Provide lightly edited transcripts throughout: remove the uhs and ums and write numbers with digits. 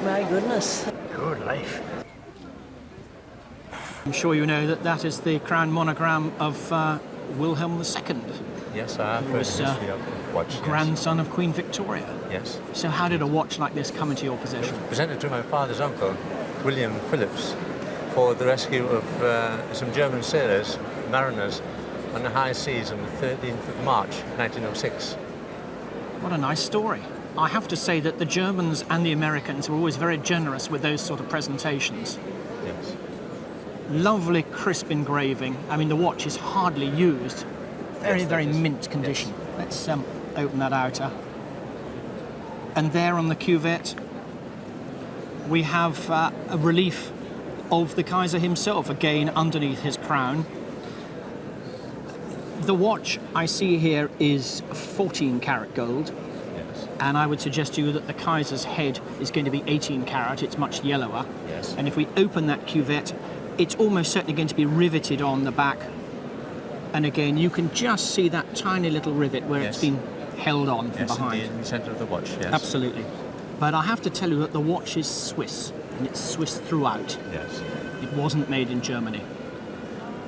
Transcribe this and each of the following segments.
My goodness. Good life. I'm sure you know that that is the crown monogram of Wilhelm II. Yes, I have heard the history of the watch. Grandson of Queen Victoria. Yes. So how did a watch like this come into your possession? Presented to my father's uncle, William Phillips, for the rescue of some German sailors, mariners, on the high seas on the 13th of March, 1906. What a nice story. I have to say that the Germans and the Americans were always very generous with those sort of presentations. Yes. Lovely crisp engraving. I mean, the watch is hardly used. Very mint condition. Yes. Let's open that outer. And there on the cuvette, we have a relief of the Kaiser himself, again underneath his crown. The watch I see here is 14 karat gold. Yes. And I would suggest to you that the Kaiser's head is going to be 18 karat. It's much yellower. Yes. And if we open that cuvette, it's almost certainly going to be riveted on the back. And again, you can just see that tiny little rivet where it's been held on from behind. In the centre of the watch, yes. Absolutely. But I have to tell you that the watch is Swiss, and it's Swiss throughout. Yes. It wasn't made in Germany.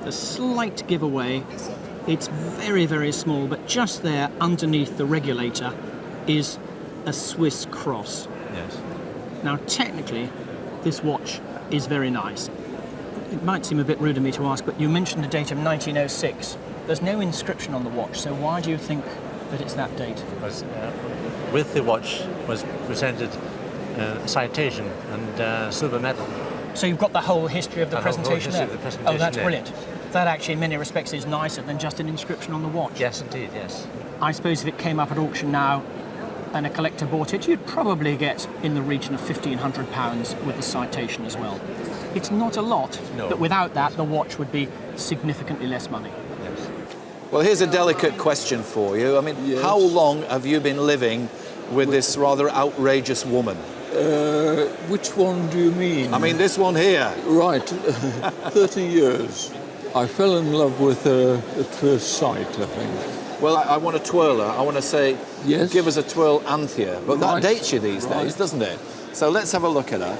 The slight giveaway, it's very small, but just there underneath the regulator is a Swiss cross. Yes. Now, technically, this watch is very nice. It might seem a bit rude of me to ask, but you mentioned the date of 1906. There's no inscription on the watch, so why do you think that it's that date? Because with the watch was presented a citation and silver medal. So you've got the whole history of the presentation there? Of the presentation. Oh, that's brilliant. That actually, in many respects, is nicer than just an inscription on the watch. Yes, indeed, yes. I suppose if it came up at auction now and a collector bought it, you'd probably get in the region of £1,500 with the citation as well. It's not a lot, but without that, the watch would be significantly less money. Yes. Well, here's a delicate question for you. I mean, how long have you been living with this rather outrageous woman? Which one do you mean? I mean, this one here. Right, 30 years. I fell in love with her at first sight, I think. Well, I want a twirler. I want to say, yes, give us a twirl Anthea. But that dates you these days, doesn't it? So let's have a look at her.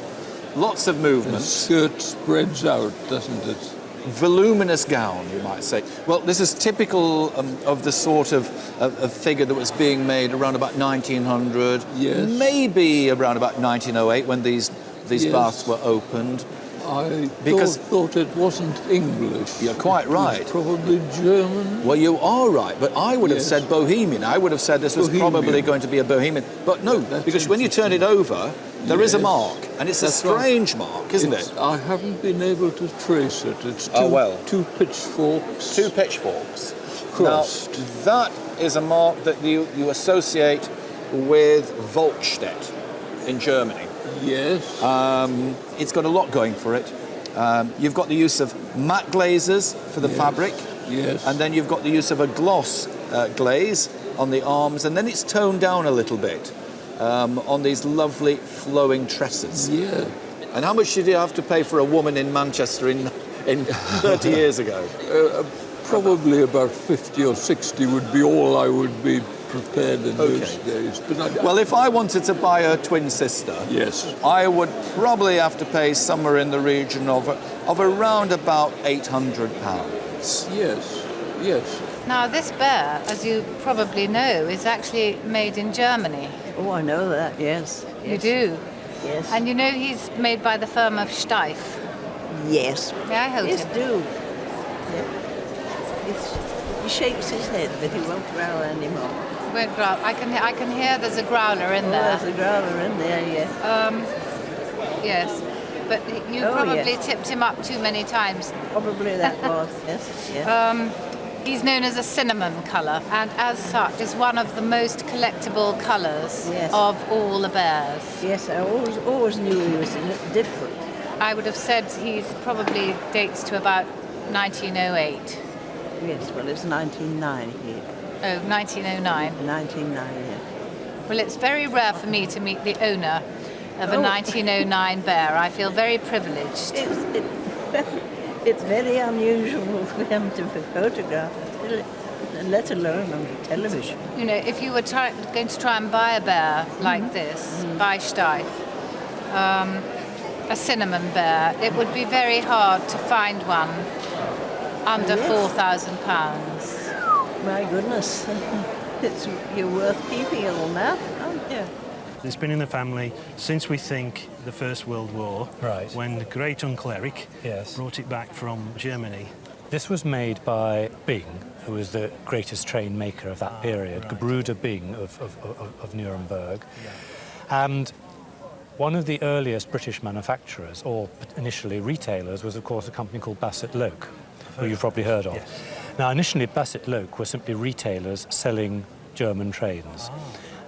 Lots of movement. The skirt spreads out, doesn't it? Voluminous gown, you might say. Well, this is typical of the sort of figure that was being made around about 1900, maybe around about 1908 when these baths were opened. I thought it wasn't English. You're quite right. It was probably German. Well, you are right, but I would have said Bohemian. I would have said this was probably going to be a Bohemian. But no, because when you turn it over, there is a mark, and it's a strange mark, isn't it? I haven't been able to trace it. It's two pitchforks. Two pitchforks. Crossed. Now, that is a mark that you associate with Volkstedt in Germany. Yes. It's got a lot going for it. You've got the use of matte glazes for the fabric. Yes. And then you've got the use of a gloss glaze on the arms, and then it's toned down a little bit on these lovely flowing tresses. Yeah. And how much did you have to pay for a woman in Manchester in 30 years ago? Probably about 50 or 60 would be all I would be prepared in those days. But well, if I wanted to buy her twin sister, I would probably have to pay somewhere in the region of around about £800. Yes. Now, this bear, as you probably know, is actually made in Germany. Oh, I know that, yes. You do? Yes. And you know he's made by the firm of Steiff? Yes. May I hold him? Yes, do. Yeah. He shakes his head, but he won't growl anymore. Won't growl. I can hear there's a growler in there. There's a growler in there, yeah. Yes. But you probably tipped him up too many times. Probably that was, yes. He's known as a cinnamon colour, and as such is one of the most collectible colours of all the bears. Yes, I always knew he was different. I would have said he's probably dates to about 1908. Yes, well, it's 1909 here. Oh, 1909. 1909, yeah. Well, it's very rare for me to meet the owner of a 1909 bear. I feel very privileged. It's very unusual for him to be photographed, let alone on television. You know, if you were going to try and buy a bear like this by Steiff, a cinnamon bear, it would be very hard to find one under £4,000. My goodness. You're worth keeping all that, aren't you? It's been in the family since, we think, the First World War, right, when the great uncle Eric brought it back from Germany. This was made by Bing, who was the greatest train maker of that period, right. Gebruder Bing of Nuremberg. Yeah. And one of the earliest British manufacturers, or initially retailers, was of course a company called Bassett-Loke, who you've probably heard of. Yes. Now, initially Bassett-Loke were simply retailers selling German trains.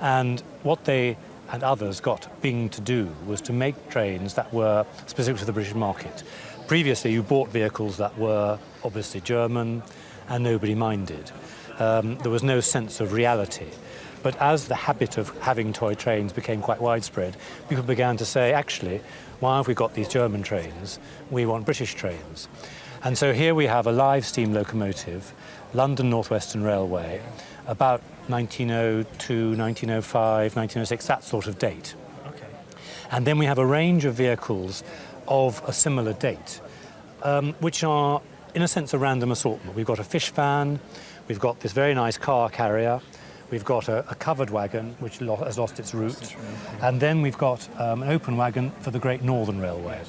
And what they and others got Bing to do was to make trains that were specific to the British market. Previously, you bought vehicles that were obviously German, and nobody minded. There was no sense of reality. But as the habit of having toy trains became quite widespread, people began to say, actually, why have we got these German trains? We want British trains. And so here we have a live steam locomotive, London North Western Railway, about 1902, 1905, 1906, that sort of date. Okay. And then we have a range of vehicles of a similar date, which are, in a sense, a random assortment. We've got a fish van, we've got this very nice car carrier, we've got a covered wagon, which has lost its route, and then we've got an open wagon for the Great Northern Railway.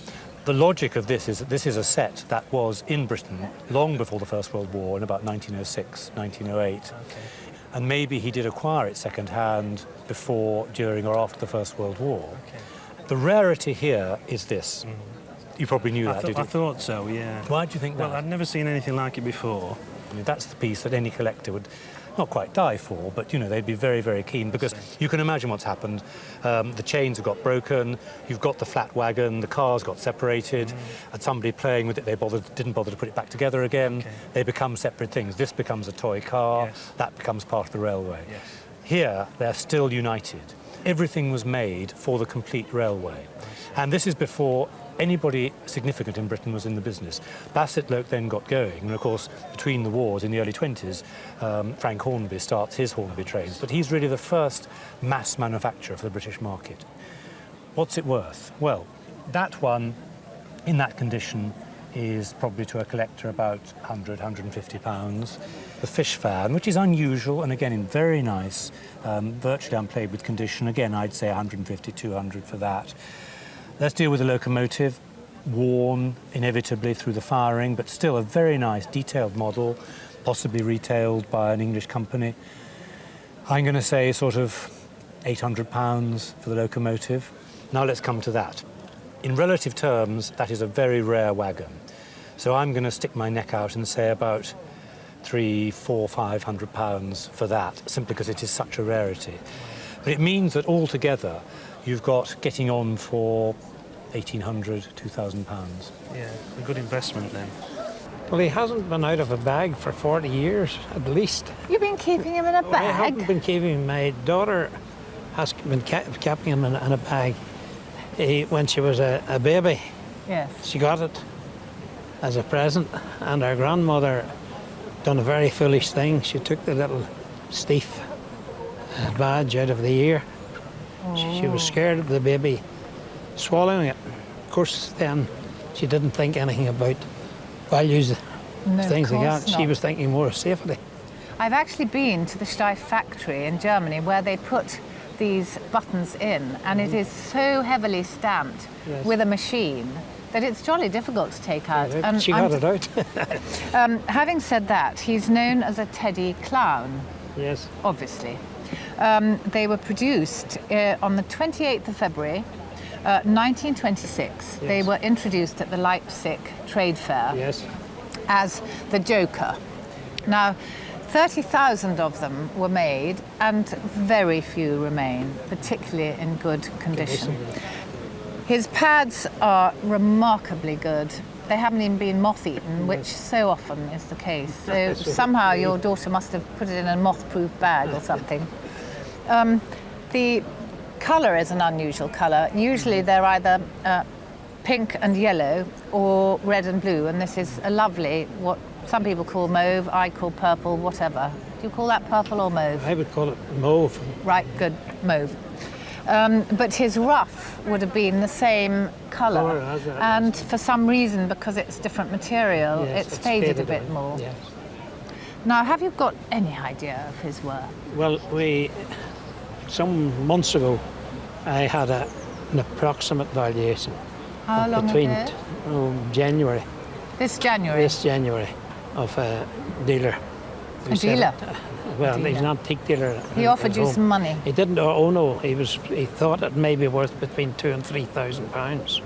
The logic of this is that this is a set that was in Britain long before the First World War, in about 1906, 1908. Okay. And maybe he did acquire it second-hand before, during, or after the First World War. Okay. The rarity here is this. You probably knew that, did you? I thought so, yeah. Why do you think that? Well, I'd never seen anything like it before. I mean, that's the piece that any collector would not quite die for, but, you know, they'd be very, very keen, because you can imagine what's happened. The chains have got broken, you've got the flat wagon, the cars got separated, and somebody playing with it, didn't bother to put it back together again. Okay. They become separate things. This becomes a toy car, that becomes part of the railway. Yes. Here, they're still united. Everything was made for the complete railway. And this is before anybody significant in Britain was in the business. Bassett-Loke then got going, and of course, between the wars in the early 20s, Frank Hornby starts his Hornby trains, but he's really the first mass manufacturer for the British market. What's it worth? Well, that one, in that condition, is probably to a collector about £100, £150. The fish fan, which is unusual, and again in very nice, virtually unplayed with condition, again I'd say 150, 200 for that. Let's deal with the locomotive, worn inevitably through the firing, but still a very nice detailed model, possibly retailed by an English company. I'm going to say sort of £800 for the locomotive. Now let's come to that. In relative terms, that is a very rare wagon. So I'm going to stick my neck out and say about £300, £400, £500 for that, simply because it is such a rarity. But it means that altogether, you've got getting on for £1,800, £2,000. Yeah, a good investment then. Well, he hasn't been out of a bag for 40 years, at least. You've been keeping him in a bag? I haven't been keeping him. My daughter has been keeping him in a bag. When she was a baby, yes, she got it as a present, and our grandmother done a very foolish thing. She took the little Steiff badge out of the ear. She was scared of the baby swallowing it. Of course, then she didn't think anything about values, things like that. She was thinking more of safety. I've actually been to the Steiff factory in Germany where they put these buttons in, and it is so heavily stamped with a machine that it's jolly difficult to take out. And she got it out. Having said that, he's known as a teddy clown. Yes. Obviously. They were produced on the 28th of February, 1926. Yes. They were introduced at the Leipzig Trade Fair as the Joker. Now, 30,000 of them were made, and very few remain, particularly in good condition. His pads are remarkably good. They haven't even been moth-eaten, which so often is the case. So somehow your daughter must have put it in a moth-proof bag or something. The colour is an unusual colour. Usually they're either pink and yellow or red and blue, and this is a lovely, what some people call mauve, I call purple, whatever. Do you call that purple or mauve? I would call it mauve. Right, good, mauve. But his ruff would have been the same colour, and for some reason, because it's different material, it's faded a bit more. Yes. Now, have you got any idea of his worth? Well, some months ago, I had an approximate valuation. How long between ago? January. This January? This January, of a dealer. A dealer? Well, he's an antique dealer. He offered you some money? He didn't. Oh no, he thought it may be worth between £2,000 and £3,000.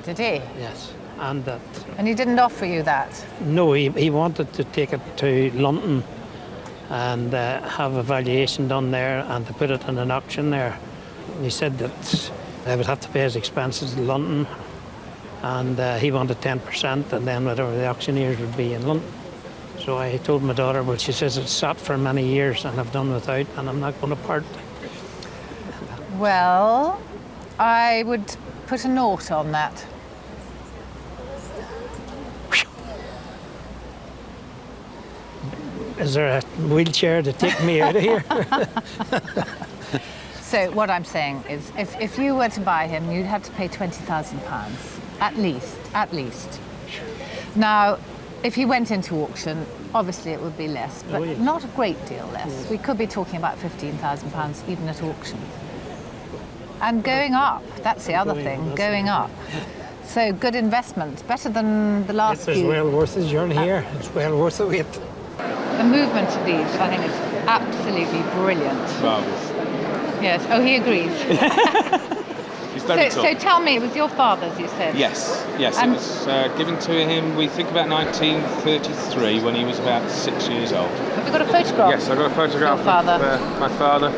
Did he? Yes, and that. And he didn't offer you that? No, he wanted to take it to London and have a valuation done there and to put it in an auction there. He said that I would have to pay his expenses in London, and he wanted 10%, and then whatever the auctioneers would be in London. So I told my daughter, well, she says it's sat for many years and I've done without, and I'm not going to part. Well, I would put a note on that. Is there a wheelchair to take me out of here? So what I'm saying is, if you were to buy him, you'd have to pay £20,000, at least. Now, if he went into auction, obviously it would be less, but not a great deal less. We could be talking about £15,000 even at auction. And going up, that's the other thing, going up. So good investment, better than the last few. It's well worth his journey here. It's well worth the wait. The movement of these, I think, is absolutely brilliant. Marvellous. Yes, oh, he agrees. So tell me, it was your father's, you said? Yes, and it was given to him, we think about 1933, when he was about 6 years old. Have you got a photograph? Yes, I've got a photograph of my father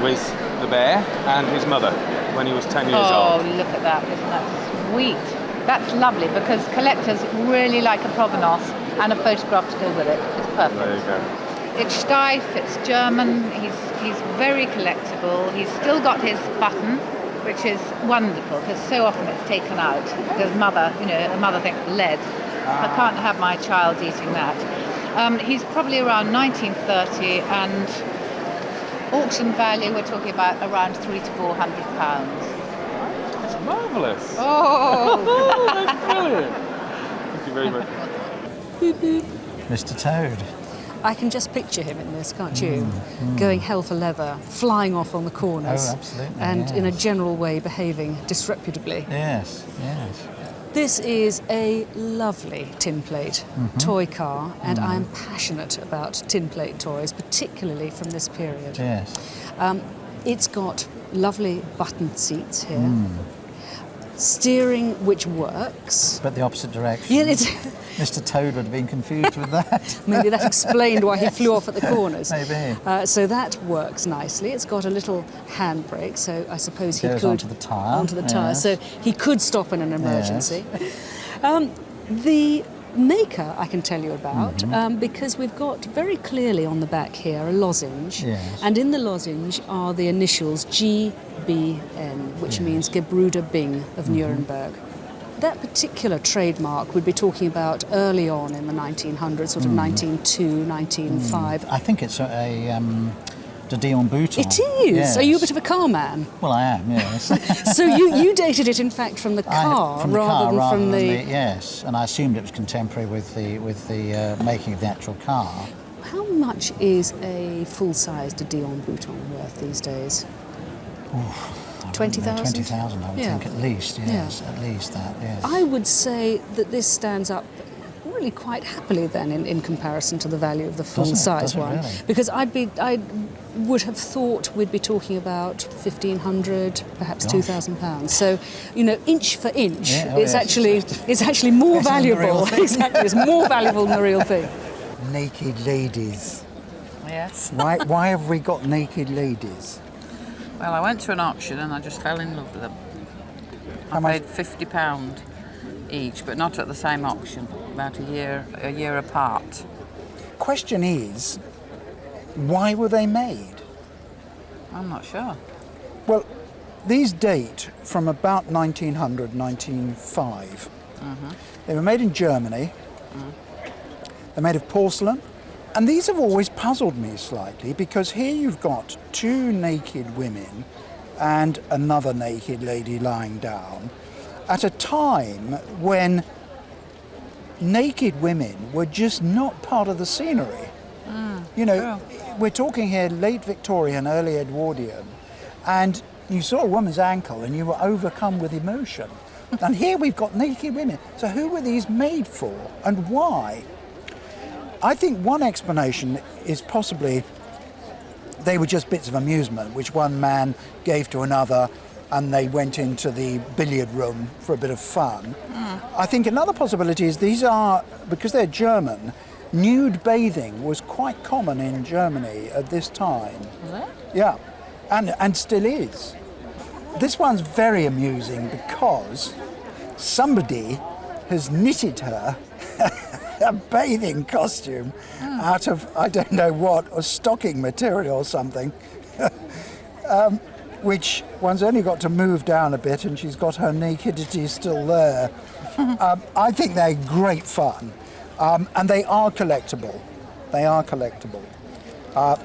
with the bear and his mother when he was 10 years old. Oh, look at that, isn't that sweet? That's lovely, because collectors really like a provenance and a photograph to go with it. It's perfect. There you go. It's Steiff, it's German, he's very collectible. He's still got his button, which is wonderful, because so often it's taken out, because the mother thinks lead. I can't have my child eating that. He's probably around 1930, and auction value, we're talking about around £300 to £400. That's marvellous. Oh! That's brilliant. Thank you very much. Mr. Toad. I can just picture him in this, can't you? Going hell for leather, flying off on the corners. Oh, absolutely. And in a general way behaving disreputably. Yes. This is a lovely Tinplate toy car, and I'm passionate about Tinplate toys, particularly from this period. Yes. It's got lovely buttoned seats here. Steering which works. But the opposite direction. Yeah, Mr. Toad would have been confused with that. Maybe that explained why he flew off at the corners. Maybe. So that works nicely. It's got a little handbrake, so I suppose he could... onto the tyre. Onto the tyre, yes. so he could stop in an emergency. The maker I can tell you about, because we've got very clearly on the back here a lozenge, and in the lozenge are the initials GBN, which means Gebruder Bing of Nuremberg. That particular trademark we'd be talking about early on in the 1900s, sort of 1902, 1905. I think it's de Dion Bouton. It is? Yes. Are you a bit of a car man? Well, I am, yes. So you dated it, in fact, from the car rather than from the... Yes, and I assumed it was contemporary with the making of the actual car. How much is a full-size de Dion Bouton worth these days? 20,000? 20,000, I would think, at least, yes. At least that, yes. I would say that this stands up really quite happily then in comparison to the value of the full-size one. Really? Because I would have thought we'd be talking about £1,500, perhaps £2,000. So, inch for inch, it's actually more valuable. Exactly, it's more valuable than the real thing. Naked ladies. Yes. Why have we got naked ladies? Well, I went to an auction and I just fell in love with them. I paid £50 each, but not at the same auction, about a year apart. Question is, why were they made? I'm not sure. Well, these date from about 1900, 1905. They were made in Germany. They're made of porcelain. And these have always puzzled me slightly, because here you've got two naked women and another naked lady lying down at a time when naked women were just not part of the scenery. You know, we're talking here late Victorian, early Edwardian, and you saw a woman's ankle and you were overcome with emotion. And here we've got naked women. So who were these made for and why? I think one explanation is possibly they were just bits of amusement which one man gave to another, and they went into the billiard room for a bit of fun. I think another possibility is these are, because they're German, nude bathing was quite common in Germany at this time. Was it? Yeah, and still is. This one's very amusing because somebody has knitted her a bathing costume out of, I don't know what, a stocking material or something, which one's only got to move down a bit and she's got her nakedity still there. I think they're great fun, and they are collectible. They are collectible.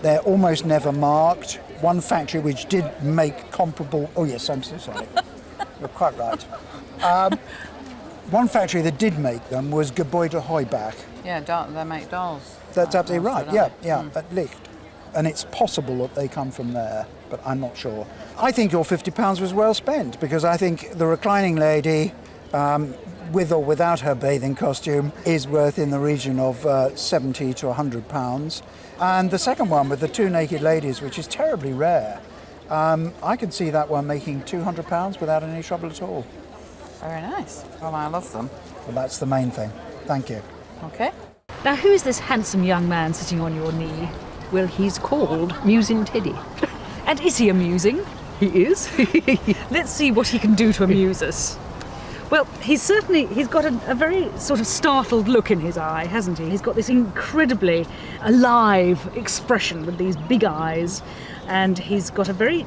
They're almost never marked. One factory which did make comparable... Oh yes, I'm so sorry. You're quite right. One factory that did make them was Gebäude Heubach. Yeah, they make dolls. That's absolutely right, yeah, at Licht. And it's possible that they come from there, but I'm not sure. I think your £50 was well spent, because I think the reclining lady, with or without her bathing costume, is worth in the region of £70 to £100. And the second one with the two naked ladies, which is terribly rare, I can see that one making £200 without any trouble at all. Very nice. Well, I love them. Well, that's the main thing. Thank you. Okay. Now, who is this handsome young man sitting on your knee? Well, he's called Musing Teddy. And is he amusing? He is. Let's see what he can do to amuse us. Well, he's got a very sort of startled look in his eye, hasn't he? He's got this incredibly alive expression with these big eyes, and he's got a very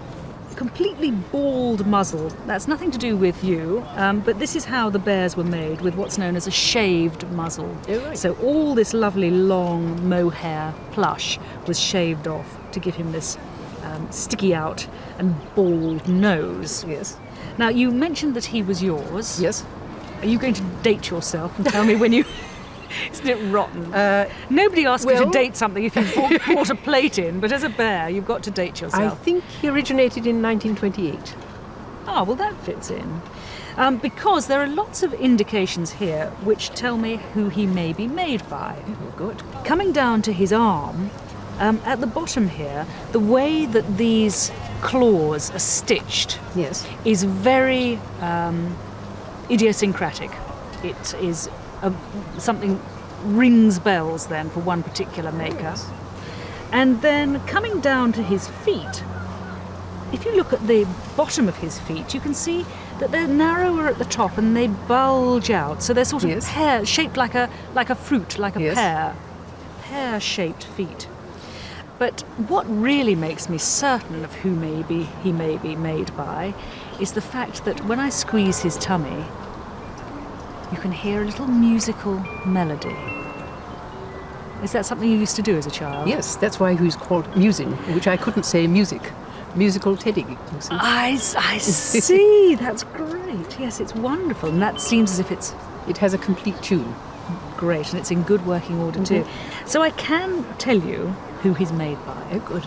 completely bald muzzle. That's nothing to do with you, but this is how the bears were made, with what's known as a shaved muzzle. Oh, right. So all this lovely long mohair plush was shaved off to give him this sticky out and bald nose. Yes. Now, you mentioned that he was yours. Yes. Are you going to date yourself and tell me when you... Isn't it rotten? Nobody asks you to date something if you've bought a plate in, but as a bear, you've got to date yourself. I think he originated in 1928. Ah, well, that fits in. Because there are lots of indications here which tell me who he may be made by. Oh, good. Coming down to his arm, at the bottom here, the way that these claws are stitched is very idiosyncratic. It is something rings bells then for one particular maker. And then coming down to his feet, if you look at the bottom of his feet, you can see that they're narrower at the top and they bulge out. So they're sort of pear shaped like a fruit, like a pear. Pear-shaped feet. But what really makes me certain of who he may be made by is the fact that when I squeeze his tummy, you can hear a little musical melody. Is that something you used to do as a child? Yes, that's why he's called Musing, which I couldn't say music. Musical Teddy. I see. That's great. Yes, it's wonderful. And that seems as if it has a complete tune. Great, and it's in good working order too. So I can tell you who he's made by. Oh, good.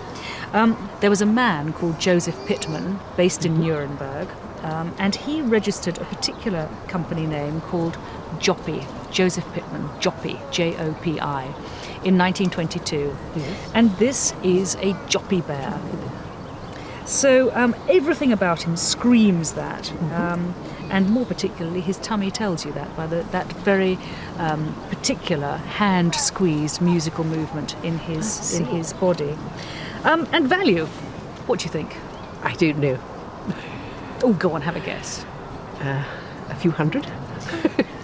There was a man called Joseph Pittman, based in Nuremberg, and he registered a particular company name called Joppy, Joseph Pittman, Joppy, J-O-P-I, in 1922. And this is a Joppy bear. So everything about him screams that, and more particularly his tummy tells you that by that very particular hand-squeezed musical movement in his body. And value, what do you think? I don't know. Oh, go on, have a guess. A few hundred?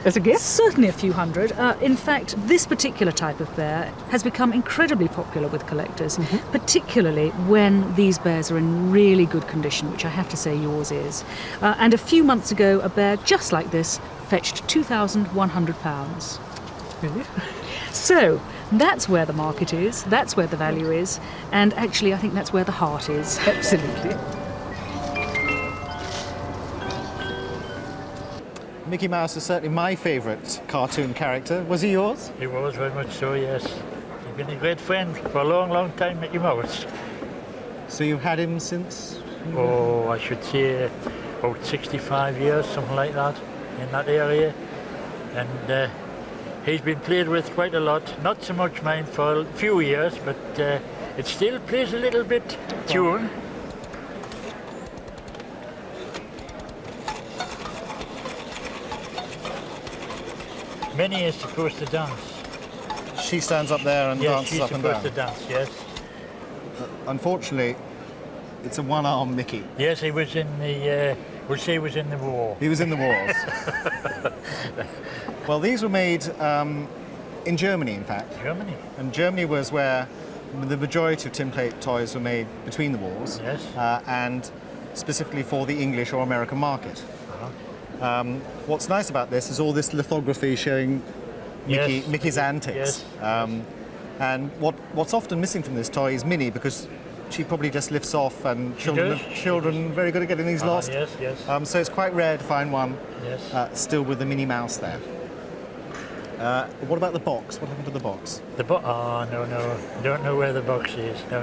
As a guess? Certainly a few hundred. In fact, this particular type of bear has become incredibly popular with collectors, particularly when these bears are in really good condition, which I have to say yours is. And a few months ago, a bear just like this fetched £2,100. Really? So, that's where the market is, that's where the value is, and actually I think that's where the heart is. Absolutely. Mickey Mouse is certainly my favourite cartoon character. Was he yours? He was very much so, yes. He's been a great friend for a long, long time, Mickey Mouse. So you've had him since? Oh, I should say about 65 years, something like that, in that area. And he's been played with quite a lot. Not so much mine for a few years, but it still plays a little bit tune. Minnie is supposed to dance. She stands up there and dances up and down. Yes, she's supposed to dance, yes. Unfortunately, it's a one-armed Mickey. Yes, he was in the, we'll say he was in the war. He was in the wars. Well, these were made in Germany, in fact. Germany. And Germany was where the majority of Tinplate toys were made between the wars. Yes. And specifically for the English or American market. What's nice about this is all this lithography showing Mickey's antics. Yes. And what's often missing from this toy is Minnie, because she probably just lifts off, and children are very good at getting these lost. Yes, yes. So it's quite rare to find one still with the Minnie Mouse there. What about the box? What happened to the box? The box? Oh, no. Don't know where the box is. No.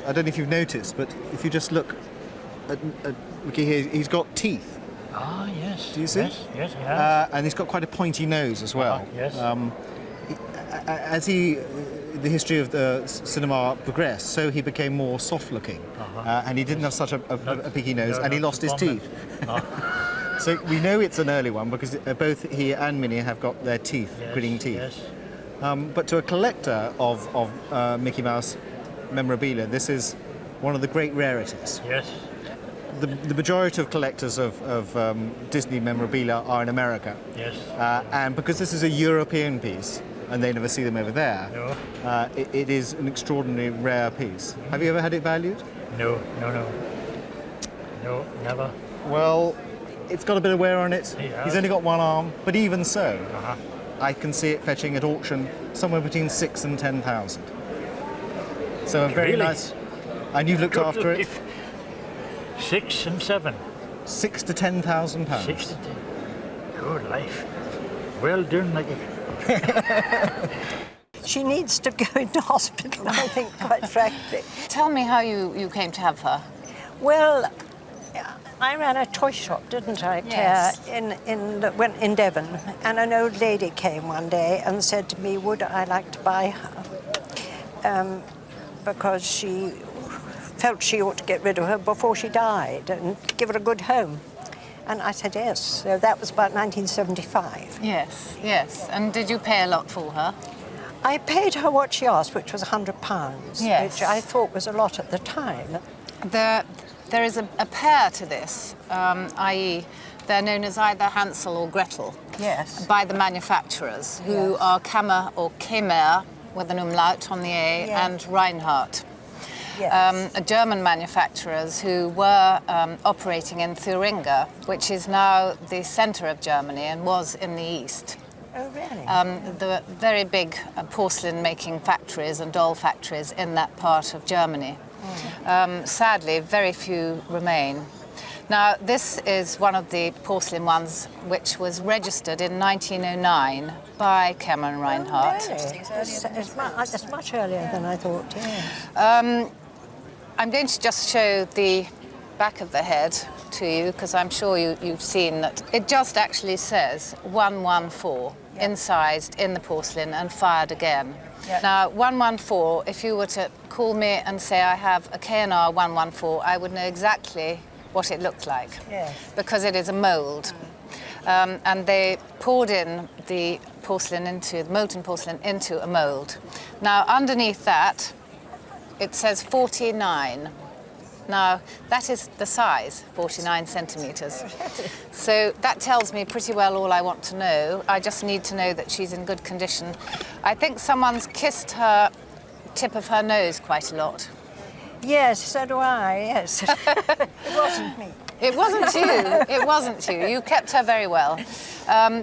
I don't know if you've noticed, but if you just look at Mickey here, he's got teeth. Ah, yes. Do you see? Yes, he has. And he's got quite a pointy nose as well. Yes. As the history of the cinema progressed, so he became more soft-looking, and he didn't have such a picky nose, and he lost his teeth. So we know it's an early one because both he and Minnie have got their teeth, gritting teeth. Yes. But to a collector of Mickey Mouse memorabilia, this is one of the great rarities. Yes. The majority of collectors of Disney memorabilia are in America. Yes. And because this is a European piece, and they never see them over there, it is an extraordinarily rare piece. Have you ever had it valued? No, never. Well, it's got a bit of wear on it. He's only got one arm, but even so, I can see it fetching at auction somewhere between 6,000 and 10,000. So a very nice. And you've looked after it. 6 and 7. 6 to 10,000 pounds. 6 to 10. Good life. Well done, Mickey. She needs to go into hospital, I think, quite frankly. Tell me how you came to have her. Well, I ran a toy shop, didn't I, Claire, in Devon, and an old lady came one day and said to me, would I like to buy her, because she felt she ought to get rid of her before she died and give her a good home. And I said yes. So that was about 1975. Yes. And did you pay a lot for her? I paid her what she asked, which was £100, which I thought was a lot at the time. There is a pair to this, i.e. they're known as either Hansel or Gretel by the manufacturers, who are Kammer or Kemmer, with an umlaut on the A, and Reinhardt. German manufacturers who were operating in Thuringia, which is now the centre of Germany and was in the east. Oh, really? The very big porcelain-making factories and doll factories in that part of Germany. Sadly, very few remain. Now, this is one of the porcelain ones which was registered in 1909 by Kammer and Reinhardt. Oh, really? It's much earlier than I thought, yes. I'm going to just show the back of the head to you, because I'm sure you've seen that. It just actually says 114, incised in the porcelain and fired again. Now, 114, if you were to call me and say I have a K&R 114, I would know exactly what it looked like, because it is a mould. And they poured in the molten porcelain into a mould. Now, underneath that, it says 49. Now, that is the size, 49 centimetres. So that tells me pretty well all I want to know. I just need to know that she's in good condition. I think someone's kissed her tip of her nose quite a lot. Yes, so do I, yes. It wasn't me. It wasn't you. It wasn't you. You kept her very well.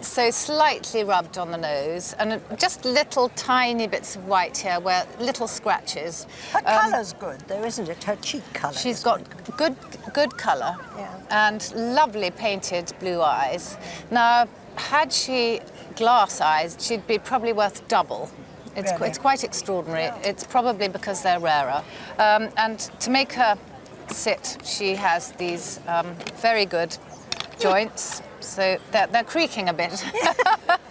So slightly rubbed on the nose, and just little tiny bits of white here, where little scratches. Her colour's good, though, isn't it? Her cheek colour. She's got good colour. Yeah. and lovely painted blue eyes. Now, had she glass eyes, she'd be probably worth double. It's quite extraordinary. It's probably because they're rarer. And to make her sit, she has these very good joints. So they're creaking a bit.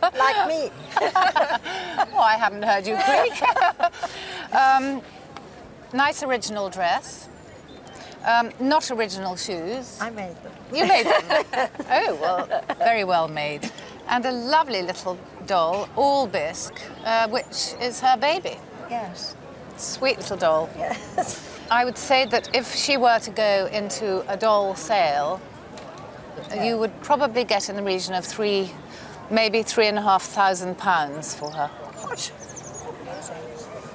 Like me. Oh, I haven't heard you creak. Nice original dress. Not original shoes. I made them. You made them? Oh, well, very well made. And a lovely little doll, all bisque, which is her baby. Yes. Sweet little doll. Yes. I would say that if she were to go into a doll sale, you would probably get in the region of maybe £3,500 for her. What?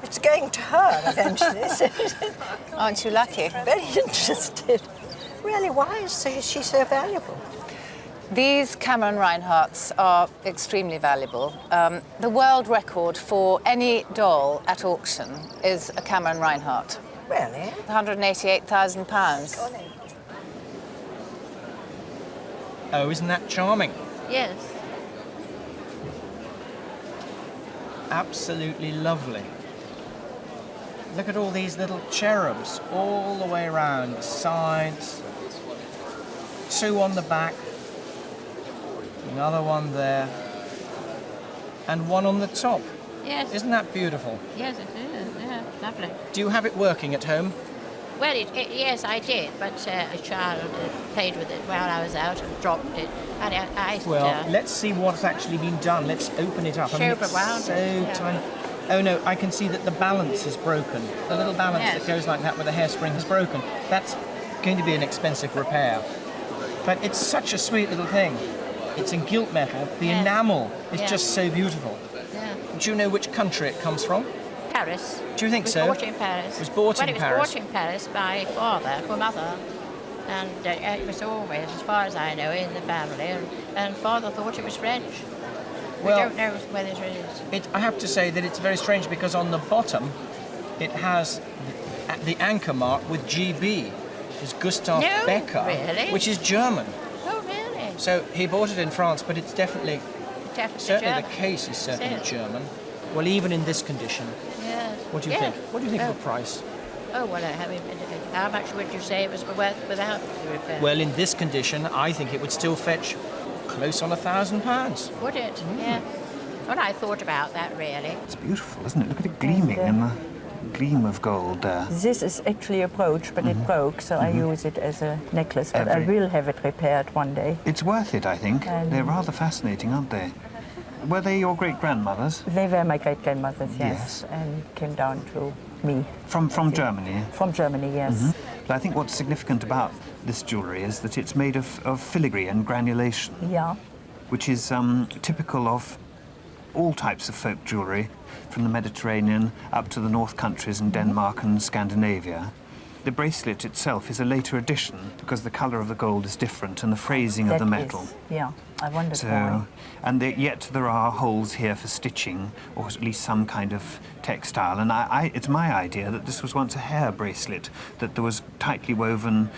It's going to her eventually, isn't it? Aren't you lucky? Very interested. Really, why is she so valuable? These Kammer and Reinhardts are extremely valuable. The world record for any doll at auction is a Kammer and Reinhardt. Really? £188,000. Oh, isn't that charming? Yes. Absolutely lovely. Look at all these little cherubs all the way around, the sides, 2 on the back, another one there, and 1 on the top. Yes. Isn't that beautiful? Yes, it is. Yeah, lovely. Do you have it working at home? Well, yes, I did, but a child played with it while I was out and dropped it. And Well, let's see what's actually been done. Let's open it up. Show it's around so it, tiny. Oh no, I can see that the balance is broken. The little balance that goes like that with the hairspring is broken. That's going to be an expensive repair. But it's such a sweet little thing. It's in gilt metal. The enamel is just so beautiful. Yeah. Do you know which country it comes from? Paris. Do you think so? It was bought in Paris. It was bought in Paris. It was bought in Paris by father for mother. And it was always, as far as I know, in the family. And father thought it was French. Well, we don't know whether it is. I have to say that it's very strange because on the bottom it has the anchor mark with GB. It's Gustav Becker, really? which is German. Oh, really? So he bought it in France, but it's certainly German. the case is certainly German. Well, even in this condition. Yes. What do you think? What do you think of the price? Oh, well, how much would you say it was worth without the repair? Well, in this condition, I think it would still fetch close on £1,000. Would it? Yeah. Well, I thought about that, really. It's beautiful, isn't it? Look at it gleaming in the gleam of gold there. This is actually a brooch, but it broke, so I use it as a necklace, but I will have it repaired one day. It's worth it, I think. They're rather fascinating, aren't they? Were they your great-grandmothers? They were my great-grandmothers, yes, and came down to me. From Germany? From Germany, yes. But I think what's significant about this jewellery is that it's made of filigree and granulation. Yeah. Which is typical of all types of folk jewellery, from the Mediterranean up to the North Countries and Denmark and Scandinavia. The bracelet itself is a later addition because the colour of the gold is different and the phrasing of the metal. Yeah, I wondered why. And yet there are holes here for stitching, or at least some kind of textile. And it's my idea that this was once a hair bracelet, that there was tightly woven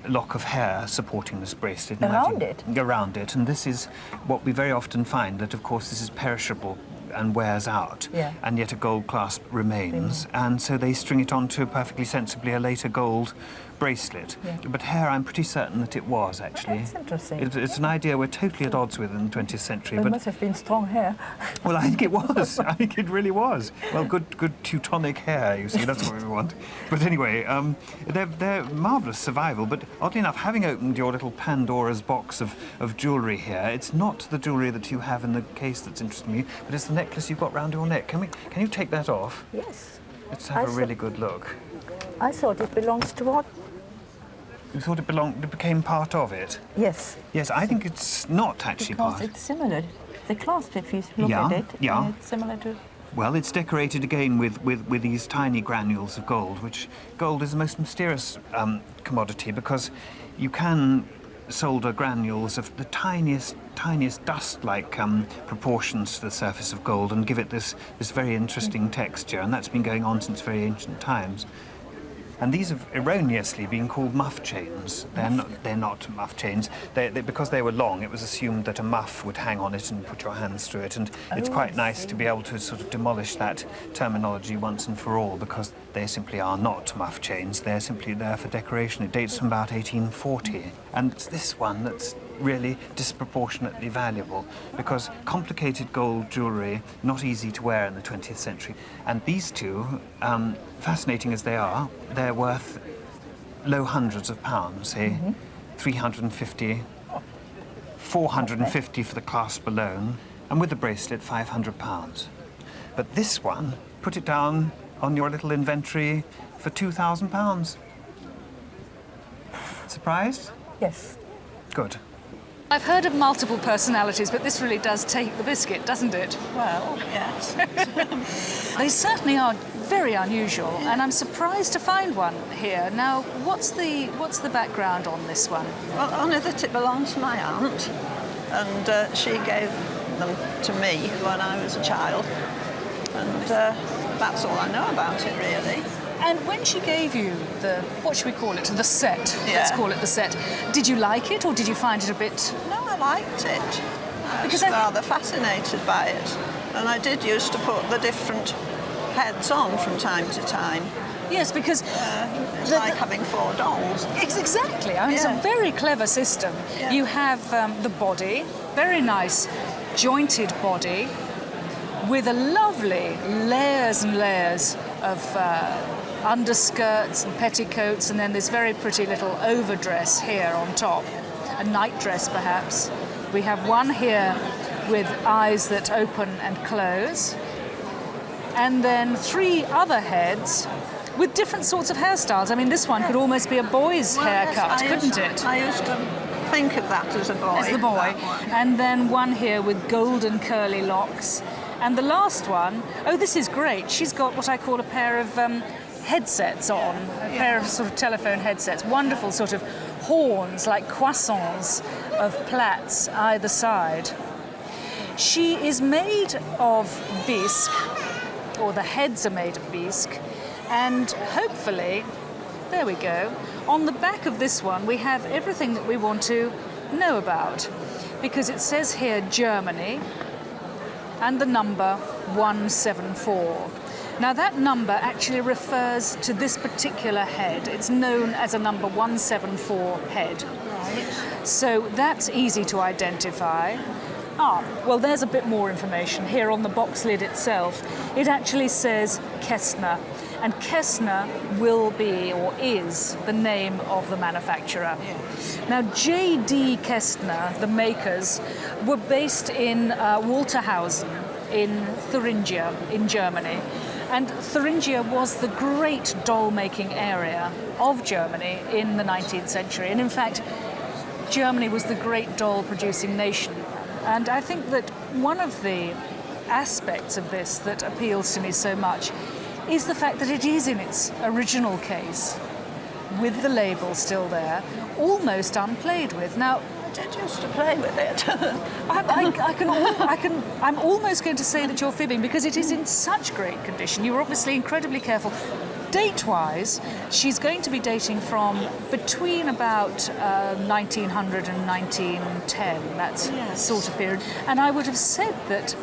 lock of hair supporting this bracelet. Around it? Around it. And this is what we very often find, that of course this is perishable and wears out, and yet a gold clasp remains. And so they string it onto perfectly sensibly a later gold bracelet. But hair, I'm pretty certain that it was, actually. That's interesting. It's an idea we're totally at odds with in the 20th century. It must have been strong hair. Well, I think it was. I think it really was. Well, good Teutonic hair, you see, that's what we want. But anyway, they're marvellous survival, but oddly enough, having opened your little Pandora's box of jewellery here, it's not the jewellery that you have in the case that's interesting me, but it's the necklace you've got round your neck. Can you take that off? Yes. Let's have a really good look. I thought it belongs to what? You thought it became part of it? Yes. Yes, I think it's not actually part. Because it's similar. The clasp, if you look at it, it's similar to... Well, it's decorated again with these tiny granules of gold, which gold is the most mysterious commodity because you can solder granules of the tiniest dust-like proportions to the surface of gold and give it this very interesting texture, and that's been going on since very ancient times. And these have erroneously been called muff chains. They're not muff chains. Because they were long, it was assumed that a muff would hang on it and put your hands through it. And it's quite nice to be able to sort of demolish that terminology once and for all, because they simply are not muff chains. They're simply there for decoration. It dates from about 1840. And it's this one that's really disproportionately valuable, because complicated gold jewellery, not easy to wear in the 20th century. And these two, fascinating as they are, they're worth low hundreds of pounds, say 350, 450 for the clasp alone, and with the bracelet, 500 pounds. But this one, put it down on your little inventory for 2,000 pounds. Surprised? Yes. Good. I've heard of multiple personalities, but this really does take the biscuit, doesn't it? Well, yes. They certainly are very unusual, and I'm surprised to find one here. Now, what's the background on this one? Well, only that it belongs to my aunt, and she gave them to me when I was a child, and that's all I know about it, really. And when she gave you the, what should we call it, the set, Yeah. let's call it the set, did you like it or did you find it a bit... No, I liked it. I was rather fascinated by it. And I did used to put the different heads on from time to time. Yes, because... it's like having 4 dolls. Exactly. I mean, It's a very clever system. Yeah. You have the body, very nice jointed body, with a lovely layers and layers of underskirts and petticoats, and then this very pretty little overdress here on top, a nightdress perhaps. We have one here with eyes that open and close, and then 3 other heads with different sorts of hairstyles. I mean, this one could almost be a boy's haircut, couldn't it? I used to think of that as a boy. As the boy. And then one here with golden curly locks. And the last one, oh, this is great. She's got what I call a pair of headsets on, a pair of sort of telephone headsets. Wonderful sort of horns, like croissants of plaits either side. She is made of bisque, or the heads are made of bisque, and hopefully, there we go, on the back of this one we have everything that we want to know about, because it says here Germany, and the number 174. Now that number actually refers to this particular head. It's known as a number 174 head. Right. So that's easy to identify. Well, there's a bit more information here on the box lid itself. It actually says Kestner, and Kestner will be, or is, the name of the manufacturer. Yes. Now, J.D. Kestner, the makers, were based in Walterhausen in Thuringia in Germany. And Thuringia was the great doll-making area of Germany in the 19th century. And in fact, Germany was the great doll-producing nation. And I think that one of the aspects of this that appeals to me so much is the fact that it is in its original case, with the label still there, almost unplayed with. Now, I did used to play with it. I'm almost going to say that you're fibbing, because it is in such great condition. You were obviously incredibly careful. Date-wise, she's going to be dating from between about 1900 and 1910, that sort of period. And I would have said that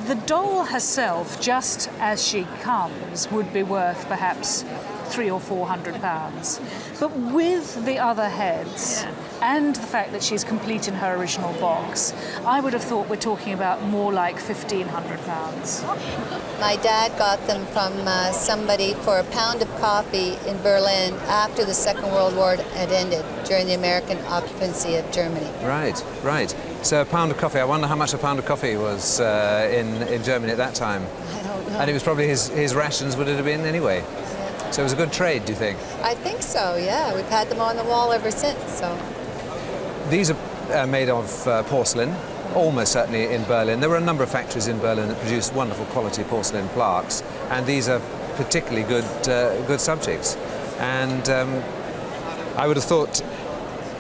the doll herself, just as she comes, would be worth perhaps £300 or £400. But with the other heads and the fact that she's complete in her original box, I would have thought we're talking about more like £1,500. My dad got them from somebody for a pound of coffee in Berlin after the Second World War had ended, during the American occupancy of Germany. Right, right. So a pound of coffee, I wonder how much a pound of coffee was in Germany at that time. I don't know. And it was probably his rations would it have been anyway? So it was a good trade, do you think? I think so, yeah. We've had them on the wall ever since, so. These are made of porcelain, almost certainly in Berlin. There were a number of factories in Berlin that produced wonderful quality porcelain plaques, and these are particularly good subjects. And I would have thought,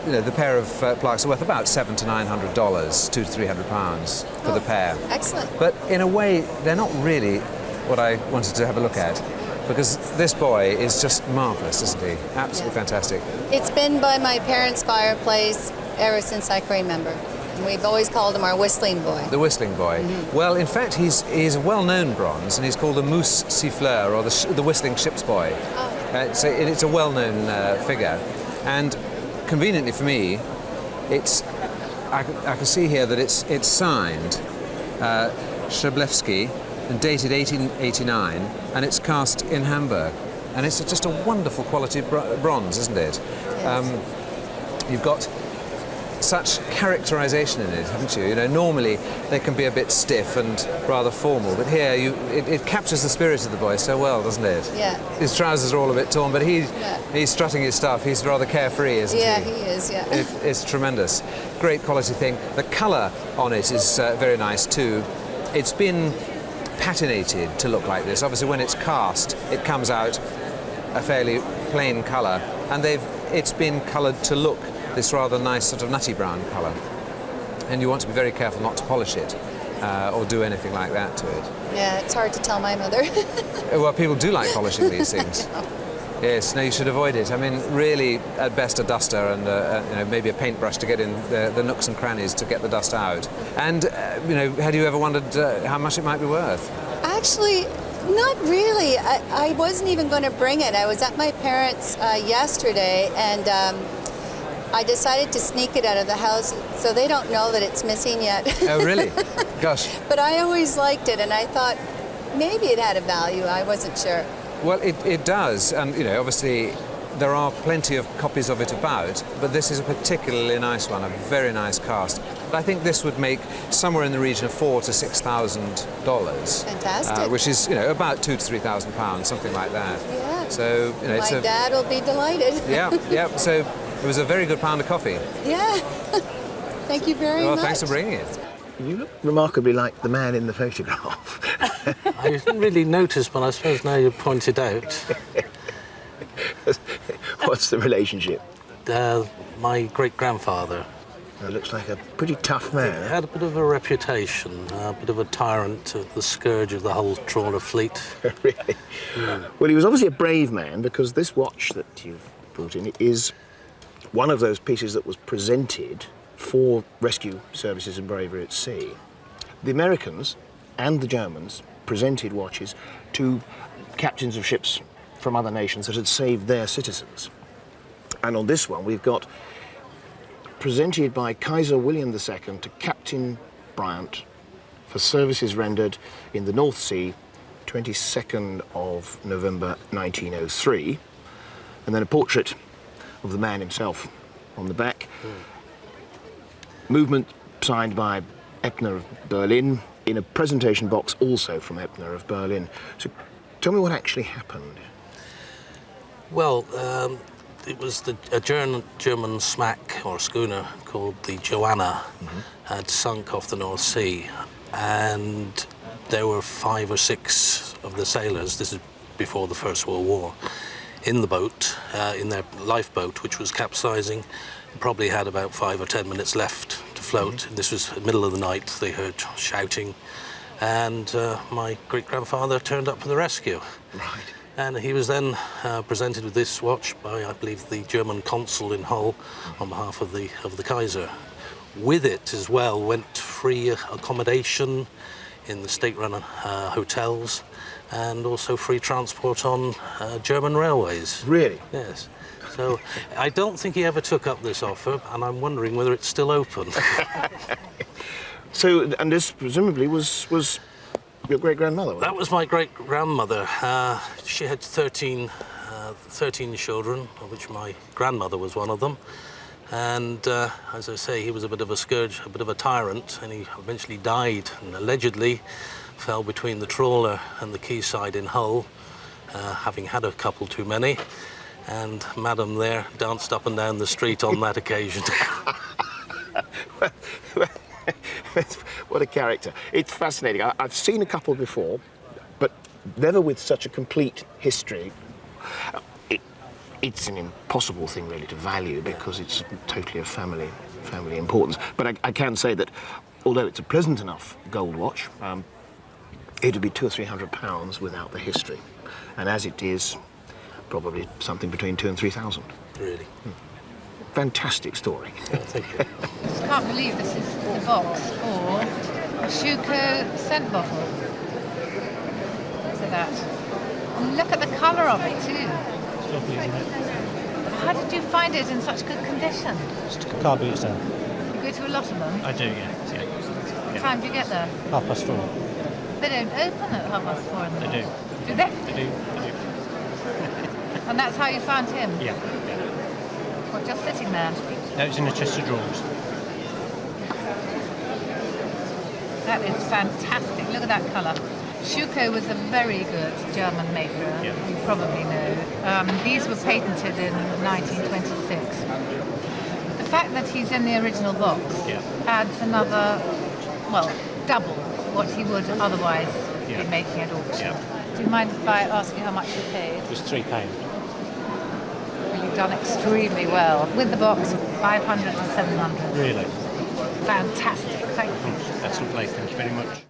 you know, the pair of plaques are worth about $700 to $900, £200 to £300 for the pair. Excellent. But in a way, they're not really what I wanted to have a look at. because this boy is just marvellous, isn't he? Absolutely fantastic. It's been by my parents' fireplace ever since I can remember. And we've always called him our whistling boy. The whistling boy. Well, in fact, he's a well-known bronze, and he's called the Mousse Siffleur, or the whistling ship's boy. It's a well-known figure, and conveniently for me, I can see here that it's signed Szablewski and dated 1889, and it's cast in Hamburg, and it's just a wonderful quality bronze, isn't it? Yes. You've got such characterization in it, haven't you? You know, normally they can be a bit stiff and rather formal, but here it captures the spirit of the boy so well, doesn't it? Yeah. His trousers are all a bit torn, but he's strutting his stuff. He's rather carefree, isn't he? Yeah, he is, yeah. It's tremendous. Great quality thing. The colour on it is very nice too. It's been patinated to look like this. Obviously, when it's cast, it comes out a fairly plain colour, and it's been coloured to look this rather nice sort of nutty brown colour. And you want to be very careful not to polish it or do anything like that to it. Yeah, it's hard to tell my mother. Well, people do like polishing these things. Yes, no, you should avoid it. I mean, really, at best, a duster and you know, maybe a paintbrush to get in the nooks and crannies to get the dust out. And, you know, had you ever wondered how much it might be worth? Actually, not really. I wasn't even going to bring it. I was at my parents' yesterday, and I decided to sneak it out of the house so they don't know that it's missing yet. Oh, really? Gosh. But I always liked it, and I thought maybe it had a value. I wasn't sure. Well, it does, and, you know, obviously there are plenty of copies of it about, but this is a particularly nice one, a very nice cast. I think this would make somewhere in the region of $4,000 to $6,000. Fantastic. Which is, you know, about £2,000 to £3,000, something like that. Yeah. So, you know, my dad will be delighted. Yeah. So it was a very good pound of coffee. Yeah. Thank you very much. Well, thanks for bringing it. You look remarkably like the man in the photograph. I didn't really notice, but I suppose now you pointed out. What's the relationship? My great-grandfather. Looks like a pretty tough man. He had a bit of a reputation, a bit of a tyrant, the scourge of the whole trawler fleet. Really? Well, he was obviously a brave man, because this watch that you've brought in is one of those pieces that was presented for rescue services and bravery at sea. The Americans and the Germans presented watches to captains of ships from other nations that had saved their citizens. And on this one, we've got presented by Kaiser Wilhelm II to Captain Bryant for services rendered in the North Sea, 22nd of November 1903. And then a portrait of the man himself on the back. Movement signed by Eppner of Berlin, in a presentation box also from Eppner of Berlin. So tell me what actually happened. Well, it was a German smack or schooner called the Joanna had sunk off the North Sea, and there were 5 or 6 of the sailors, this is before the First World War, in the boat, in their lifeboat, which was capsizing. Probably had about 5 or 10 minutes left to float. This was the middle of the night. They heard shouting, and my great-grandfather turned up for the rescue. Right. And he was then presented with this watch by, I believe, the German consul in Hull on behalf of the Kaiser. With it as well went free accommodation in the state-run hotels, and also free transport on German railways. Really? Yes. So I don't think he ever took up this offer, and I'm wondering whether it's still open. So, and this presumably was your great-grandmother? That was my great-grandmother. She had 13 children, of which my grandmother was one of them. And as I say, he was a bit of a scourge, a bit of a tyrant, and he eventually died, and allegedly fell between the trawler and the quayside in Hull, having had a couple too many. And Madam there danced up and down the street on that occasion. What a character. It's fascinating. I've seen a couple before, but never with such a complete history. It's an impossible thing really to value, because it's totally of family importance. But I can say that although it's a pleasant enough gold watch, it would be £200 or £300 without the history. and as it is, probably something between 2,000 and 3,000. Really. Fantastic story. Thank you. I just can't believe this is the box for a Shuco scent bottle. Look at that. And look at the colour of it too. It's lovely, isn't it? How did you find it in such good condition? Just car boot stand. You go to a lot of them? I do, yeah. What time do you get there? 4:30. They don't open at 4:30 in the They morning. do. Do they? They do. And that's how you found him? Yeah. What, just sitting there? No, it's in the chest of drawers. That is fantastic. Look at that colour. Shuco was a very good German maker, you probably know. These were patented in 1926. The fact that he's in the original box adds another, well, double what he would otherwise be making at auction. Do you mind if I ask you how much you paid? It was £3. Well, you've done extremely well. With the box, 500 to 700. Really? Fantastic, thank you. That's lovely, thank you very much.